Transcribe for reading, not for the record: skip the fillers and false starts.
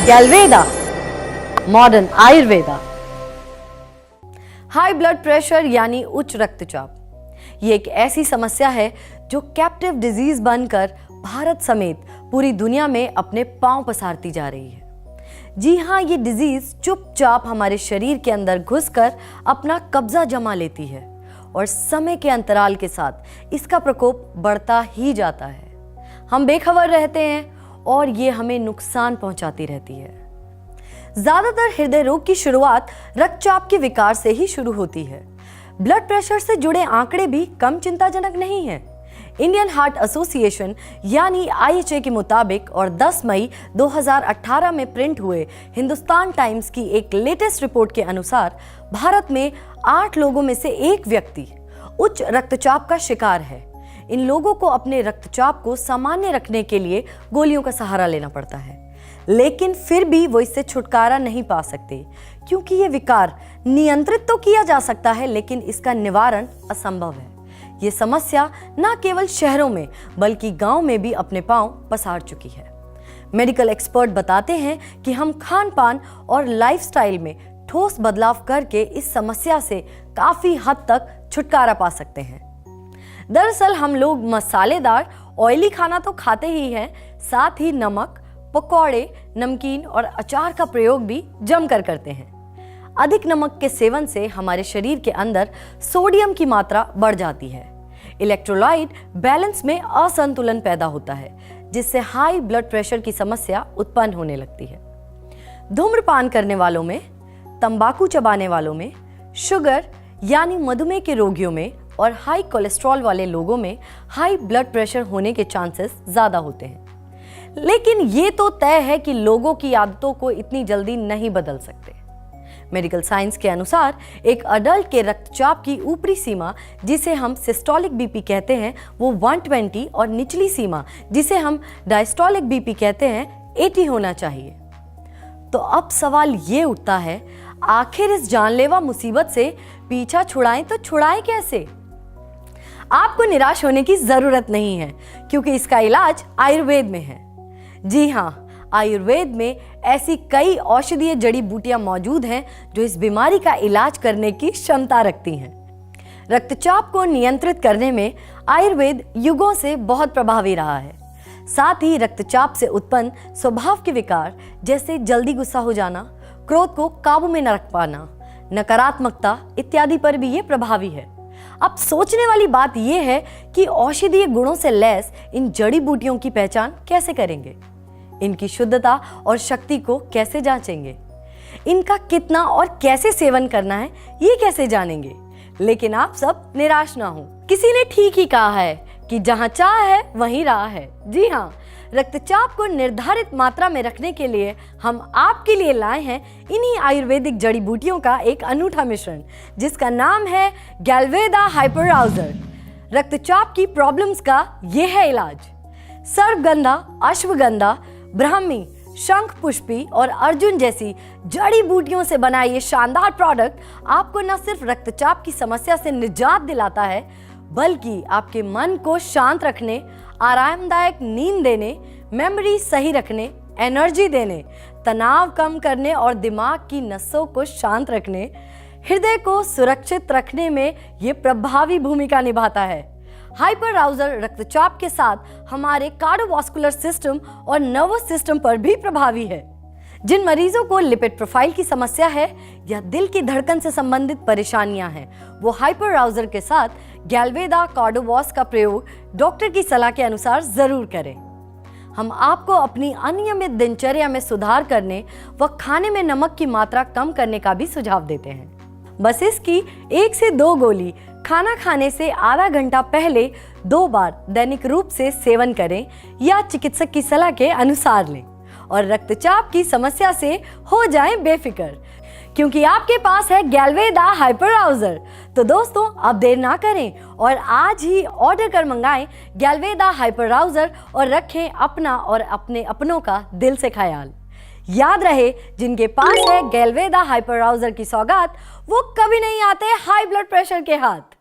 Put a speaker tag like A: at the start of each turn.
A: गैल्वेदा, modern Ayurveda. High blood pressure यानी उच्च रक्तचाप, ये एक ऐसी समस्या है जो कैप्टिव डिजीज बनकर भारत समेत पूरी दुनिया में अपने पांव पसारती जा रही है। जी हाँ, ये डिजीज चुपचाप हमारे शरीर के अंदर घुसकर अपना कब्जा जमा लेती है और समय के अंतराल के साथ इसका प्रकोप बढ़ता ही जाता है। हम बेखबर रहते हैं और ये हमें नुकसान पहुंचाती रहती है। ज्यादातर हृदय रोग की शुरुआत रक्तचाप के विकार से ही शुरू होती है। ब्लड प्रेशर से जुड़े आंकड़े भी कम चिंताजनक नहीं हैं। इंडियन हार्ट एसोसिएशन यानी IHA के मुताबिक और 10 मई 2018 में प्रिंट हुए हिंदुस्तान टाइम्स की एक लेटेस्ट रिपोर्ट के अनुसार भारत में 8 लोगों में से एक व्यक्ति उच्च रक्तचाप का शिकार है। इन लोगों को अपने रक्तचाप को सामान्य रखने के लिए गोलियों का सहारा लेना पड़ता है, लेकिन फिर भी वो इससे छुटकारा नहीं पा सकते क्योंकि ये विकार नियंत्रित तो किया जा सकता है लेकिन इसका निवारण असंभव है। ये समस्या न केवल शहरों में बल्कि गांव में भी अपने पांव पसार चुकी है। मेडिकल एक्सपर्ट बताते हैं कि हम खान पान और लाइफस्टाइल में ठोस बदलाव करके इस समस्या से काफी हद तक छुटकारा पा सकते हैं। दरअसल हम लोग मसालेदार ऑयली खाना तो खाते ही हैं, साथ ही नमक, पकौड़े, नमकीन और अचार का प्रयोग भी जमकर करते हैं। अधिक नमक के सेवन से हमारे शरीर के अंदर सोडियम की मात्रा बढ़ जाती है। इलेक्ट्रोलाइट बैलेंस में असंतुलन पैदा होता है, जिससे हाई ब्लड प्रेशर की समस्या उत्पन्न होने लगती है। धूम्रपान करने वालों में, तंबाकू चबाने वालों में, शुगर यानी मधुमेह के रोगियों में और हाई कोलेस्ट्रॉल वाले लोगों में हाई ब्लड प्रेशर होने के चांसेस ज्यादा होते हैं। लेकिन ये तो तय है कि लोगों की आदतों को इतनी जल्दी नहीं बदल सकते। मेडिकल साइंस के अनुसार एक अडल्ट के रक्तचाप की ऊपरी सीमा, जिसे हम सिस्टोलिक बीपी कहते हैं, वो 120 और निचली सीमा, जिसे हम डायस्टोलिक बीपी कहते हैं, 80 होना चाहिए। तो अब सवाल ये उठता है, आखिर इस जानलेवा मुसीबत से पीछा छुड़ाएं तो छुड़ाएं कैसे? आपको निराश होने की जरूरत नहीं है क्योंकि इसका इलाज आयुर्वेद में है। जी हाँ, आयुर्वेद में ऐसी कई औषधीय जड़ी बूटियां मौजूद हैं जो इस बीमारी का इलाज करने की क्षमता रखती हैं। रक्तचाप को नियंत्रित करने में आयुर्वेद युगों से बहुत प्रभावी रहा है। साथ ही रक्तचाप से उत्पन्न स्वभाव के विकार जैसे जल्दी गुस्सा हो जाना, क्रोध को काबू में न रख पाना, नकारात्मकता इत्यादि पर भी ये प्रभावी है। अब सोचने वाली बात यह है कि औषधीय गुणों से लैस इन जड़ी बूटियों की पहचान कैसे करेंगे, इनकी शुद्धता और शक्ति को कैसे जांचेंगे, इनका कितना और कैसे सेवन करना है ये कैसे जानेंगे। लेकिन आप सब निराश ना हो, किसी ने ठीक ही कहा है कि जहां चाह है वहीं राह है। जी हाँ, रक्तचाप को निर्धारित मात्रा में रखने के लिए हम आपके लिए लाए हैं इन्हीं आयुर्वेदिक जड़ी बूटियों का एक अनूठा मिश्रण, जिसका नाम है गैल्वेदा हाइपरआउजर। रक्तचाप की प्रॉब्लम्स का यह है इलाज। सर्वगंधा, अश्वगंधा, ब्राह्मी, शंख पुष्पी और अर्जुन जैसी जड़ी बूटियों से बना ये शानदार प्रोडक्ट आपको न सिर्फ रक्तचाप की समस्या से निजात दिलाता है, बल्कि आपके मन को शांत रखने, आरामदायक नींद देने, मेमोरी सही रखने, एनर्जी देने, तनाव कम करने और दिमाग की नसों को शांत रखने, हृदय को सुरक्षित रखने में ये प्रभावी भूमिका निभाता है। हाइपरआउजर रक्तचाप के साथ हमारे कार्डियोवास्कुलर सिस्टम और नर्वस सिस्टम पर भी प्रभावी है। जिन मरीजों को लिपिड प्रोफाइल की समस्या है या दिल की धड़कन से संबंधित परेशानियां हैं, वो हाइपरआउजर के साथ गैल्वेदा कार्डियोवास का प्रयोग डॉक्टर की सलाह के अनुसार जरूर करें। हम आपको अपनी अनियमित दिनचर्या में सुधार करने व खाने में नमक की मात्रा कम करने का भी सुझाव देते हैं। बस इसकी 1 से 2 गोली खाना खाने से आधा घंटा पहले 2 बार दैनिक रूप से सेवन करें या चिकित्सक की सलाह के अनुसार लें और रक्तचाप की समस्या से हो जाएं बेफिक्र, क्योंकि आपके पास है गैल्वेदा हाइपरआउजर। तो दोस्तों, अब देर ना करें और आज ही ऑर्डर कर मंगाएं गैल्वेदा हाइपरआउजर और रखें अपना और अपने अपनों का दिल से ख्याल। याद रहे, जिनके पास है गैल्वेदा हाइपरआउजर की सौगात, वो कभी नहीं आते हाई ब्लड प्रेशर के हाथ।